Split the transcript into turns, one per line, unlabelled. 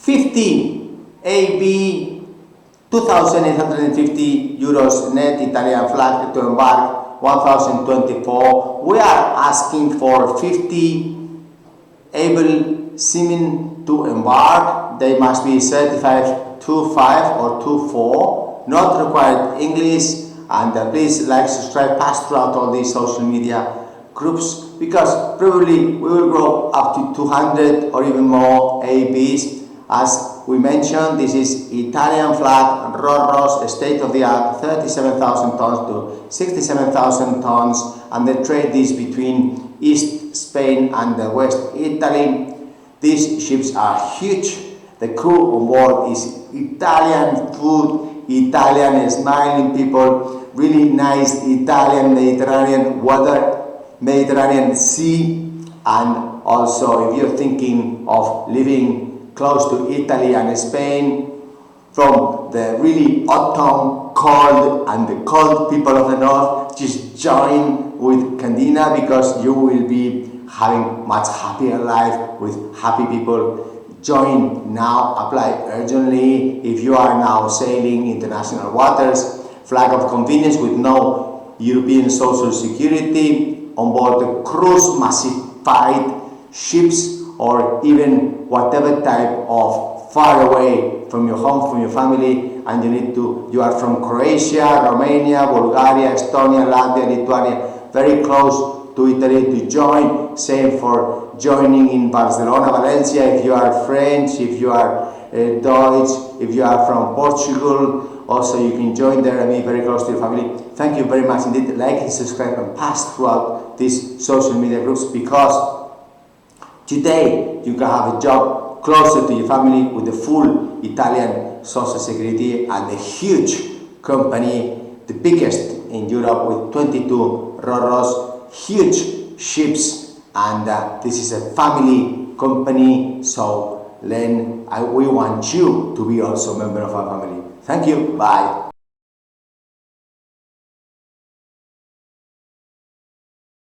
50 AB 2,850 euros net Italian flag to Embark 1024. We are asking for 50 able seamen to embark. They must be certified 2.5 or 2.4, not required English, and please like, subscribe, pass throughout all these social media groups, because probably we will grow up to 200 or even more ABs. As we mentioned, this is Italian flag Roros, state-of-the-art, 37,000 tons to 67,000 tons, and they trade this between East Spain and West Italy. These ships are huge. The crew on board is Italian food, Italian smiling people, really nice Italian Mediterranean weather, Mediterranean Sea, and also if you're thinking of living close to Italy and Spain, from the really autumn cold and the cold people of the north, just join with Candina, because you will be having much happier life with happy people. Join now, apply urgently. If you are now sailing international waters, flag of convenience with no European social security, on board the cruise massified ships, or even whatever type of far away from your home, from your family, and you are from Croatia, Romania, Bulgaria, Estonia, Latvia, Lithuania, very close to Italy, to join. Same for joining in Barcelona, Valencia, if you are French, if you are Deutsch, if you are from Portugal, also you can join there and be very close to your family. Thank you very much indeed. Like and subscribe and pass throughout these social media groups, because today you can have a job closer to your family with the full Italian social security and a huge company, the biggest in Europe, with 22 Roros, huge ships, and this is a family company. So then we want you to be also a member of our family. Thank you. Bye.